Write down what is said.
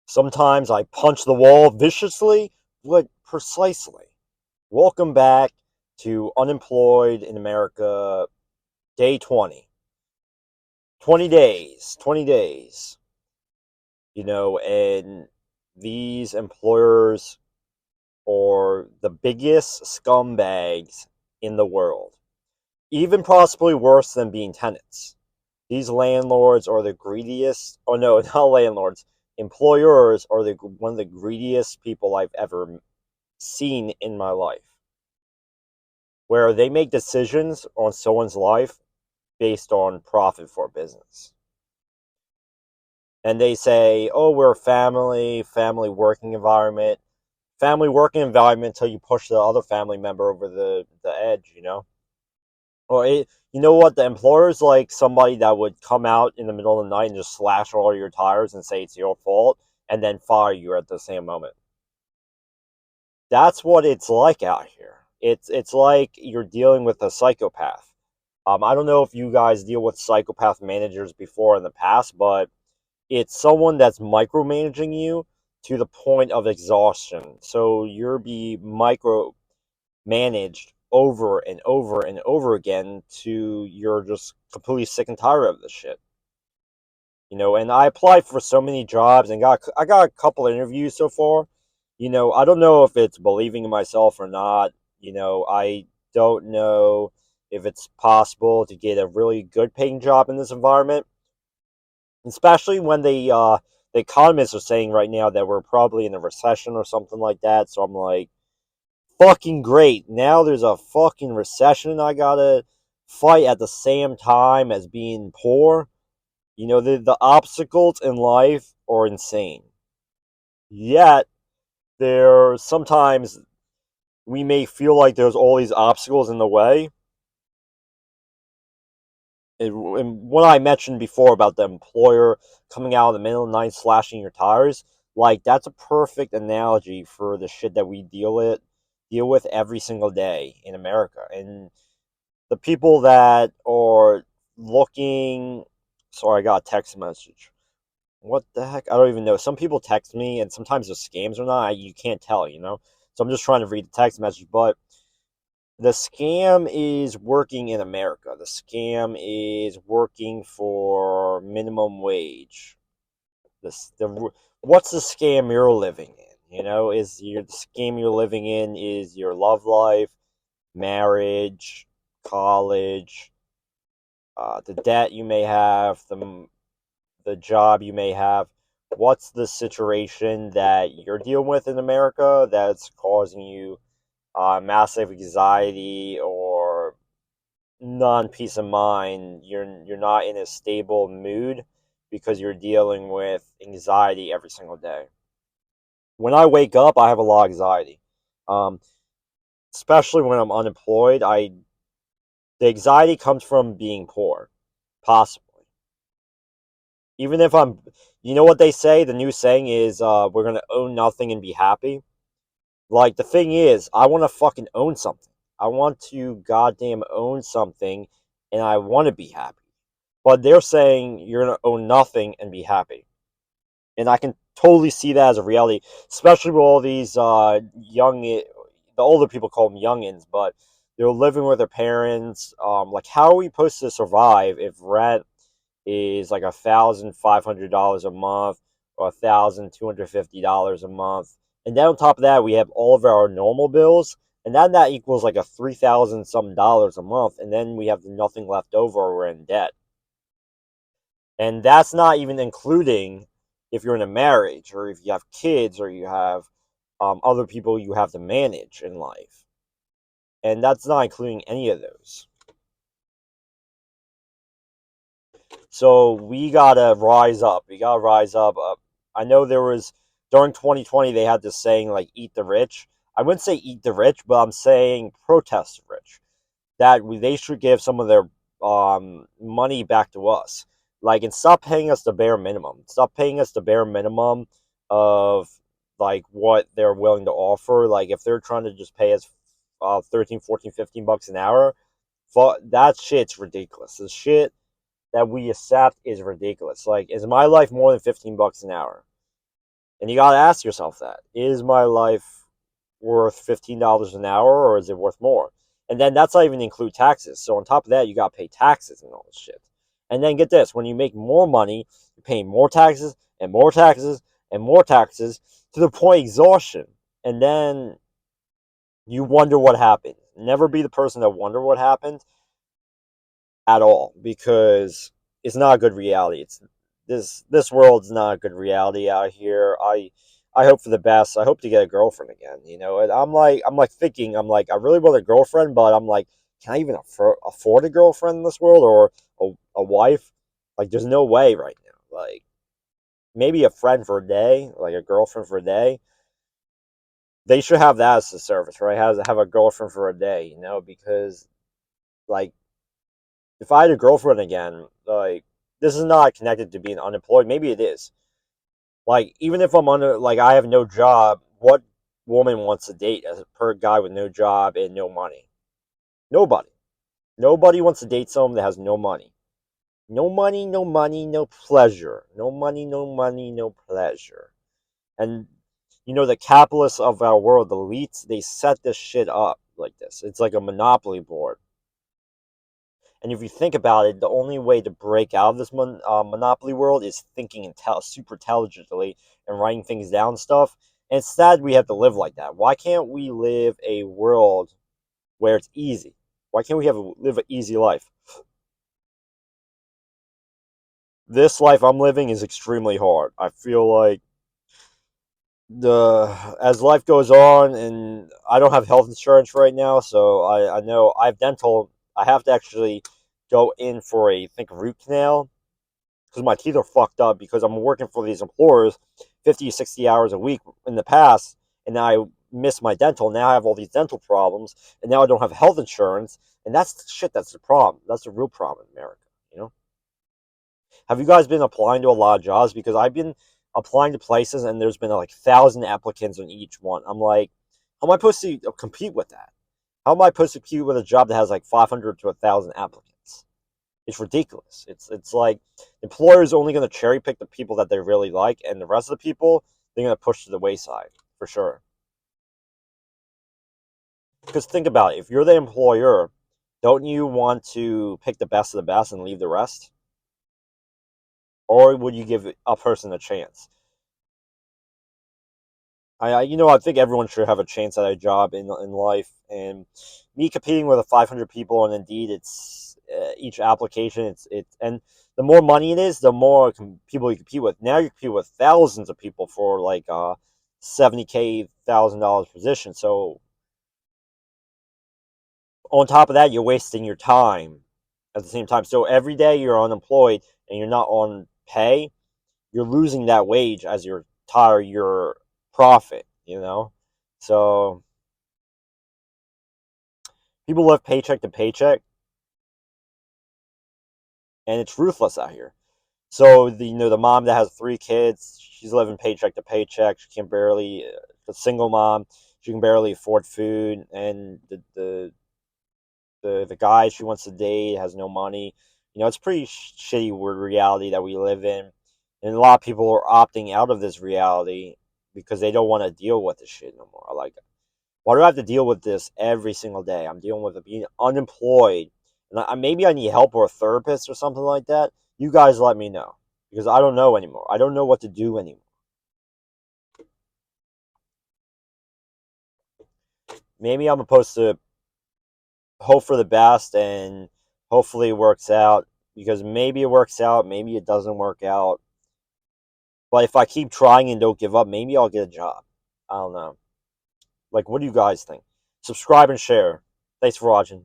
Sometimes I punch the wall viciously, but precisely. Welcome back to Unemployed in America, day 20. 20 days. 20 days. And these employers are the biggest scumbags in the world. Even possibly worse than being tenants. These landlords are the greediest. Oh no, not landlords. Employers are one of the greediest people I've ever seen in my life, where they make decisions on someone's life based on profit for business. And they say, oh, we're a family working environment, family working environment until you push the other family member over the edge. Or, you know what? The employer's like somebody that would come out in the middle of the night and just slash all your tires and say it's your fault and then fire you at the same moment. That's what it's like out here. It's like you're dealing with a psychopath. I don't know if you guys deal with psychopath managers before in the past, but it's someone that's micromanaging you to the point of exhaustion. So you're be micromanaged over and over and over again to you're just completely sick and tired of this shit. And I applied for so many jobs and I got a couple interviews so far. I don't know if it's believing in myself or not. I don't know if it's possible to get a really good paying job in this environment, especially when the economists are saying right now that we're probably in a recession or something like that. So I'm like, fucking great. Now there's a fucking recession I gotta fight at the same time as being poor. The obstacles in life are insane. Yet, there sometimes we may feel like there's all these obstacles in the way. And what I mentioned before about the employer coming out in the middle of the night slashing your tires, like that's a perfect analogy for the shit that we deal with every single day in America. And the people that are looking, sorry, I got a text message. What the heck? I don't even know. Some people text me, and sometimes they're scams or not. You can't tell. So I'm just trying to read the text message. But the scam is working in America. The scam is working for minimum wage. What's the scam you're living in? The scam you're living in is your love life, marriage, college, the debt you may have, the job you may have. What's the situation that you're dealing with in America that's causing you massive anxiety or non peace of mind? You're not in a stable mood because you're dealing with anxiety every single day. When I wake up, I have a lot of anxiety, um, especially when I'm unemployed. The anxiety comes from being poor, possibly. Even if you know what they say. The new saying is, "We're gonna own nothing and be happy." Like the thing is, I want to fucking own something. I want to goddamn own something, and I want to be happy. But they're saying you're gonna own nothing and be happy, and I can totally see that as a reality, especially with all these the older people call them youngins, but they're living with their parents. Like, how are we supposed to survive if rent is like $1,500 a month or $1,250 a month? And then on top of that, we have all of our normal bills, and then that equals like a 3,000 some dollars a month, and then we have nothing left over, or we're in debt. And that's not even including if you're in a marriage or if you have kids or you have other people you have to manage in life. And that's not including any of those. So we gotta rise up. We gotta rise up. I know there was during 2020 they had this saying like "eat the rich." I wouldn't say "eat the rich," but I'm saying protest the rich. That they should give some of their money back to us. Like, and stop paying us the bare minimum. Stop paying us the bare minimum of like what they're willing to offer. Like, if they're trying to just pay us 13, 14, 15 bucks an hour, that shit's ridiculous. The shit that we accept is ridiculous. Like, is my life more than 15 bucks an hour? And you gotta ask yourself that: is my life worth $15 an hour, or is it worth more? And then that's not even include taxes. So on top of that, you gotta pay taxes and all this shit. And then get this: when you make more money, you're paying more taxes and more taxes and more taxes to the point of exhaustion. And then you wonder what happened. Never be the person that wonder what happened at all, because it's not a good reality. It's this world's not a good reality out here. I hope for the best. I hope to get a girlfriend again. And I'm like thinking, I'm like, I really want a girlfriend, but I'm like, can I even afford a girlfriend in this world, or a wife? Like, there's no way right now. Like, maybe a friend for a day, like a girlfriend for a day. They should have that as a service, right? Have a girlfriend for a day, because like, if I had a girlfriend again, like, this is not connected to being unemployed. Maybe it is. Like, even if I'm under, like, I have no job, what woman wants to date as per guy with no job and no money? Nobody. Nobody wants to date someone that has no money. No money, no money, no pleasure. No money, no money, no pleasure. And the capitalists of our world, the elites, they set this shit up like this. It's like a monopoly board. And if you think about it, the only way to break out of this monopoly world is thinking super intelligently and writing things down and stuff. And it's sad we have to live like that. Why can't we live a world where it's easy? Why can't we live an easy life? This life I'm living is extremely hard. I feel like the as life goes on, and I don't have health insurance right now, so I know I have dental. I have to actually go in for a root canal, because my teeth are fucked up, because I'm working for these employers 50 to 60 hours a week in the past, and now I miss my dental. Now I have all these dental problems, and now I don't have health insurance, and that's the shit. That's the problem. That's the real problem in America. You know, have you guys been applying to a lot of jobs? Because I've been applying to places, and there's been like 1,000 applicants on each one. I'm like, how am I supposed to compete with that? How am I supposed to compete with a job that has like 500 to 1,000 applicants? It's ridiculous. It's like employers only going to cherry pick the people that they really like, and the rest of the people they're going to push to the wayside for sure. Because think about it: if you're the employer, don't you want to pick the best of the best and leave the rest, or would you give a person a chance? I think everyone should have a chance at a job in life. And me competing with 500 people on Indeed, it's each application, and the more money it is, the more people you compete with. Now you compete with thousands of people for like 70K $1,000 position. So on top of that, you're wasting your time at the same time. So every day you're unemployed and you're not on pay, you're losing that wage as your profit. So people live paycheck to paycheck, and it's ruthless out here. So the mom that has 3 kids, she's living paycheck to paycheck. She can barely, a single mom, she can barely afford food, and the guy she wants to date has no money. It's pretty shitty reality that we live in, and a lot of people are opting out of this reality because they don't want to deal with this shit no more. Like, why do I have to deal with this every single day? I'm dealing with being unemployed, and maybe I need help or a therapist or something like that. You guys let me know, because I don't know anymore. I don't know what to do anymore. Maybe I'm supposed to hope for the best, and hopefully it works out, because maybe it works out, maybe it doesn't work out. But if I keep trying and don't give up, maybe I'll get a job. I don't know. Like, what do you guys think? Subscribe and share. Thanks for watching.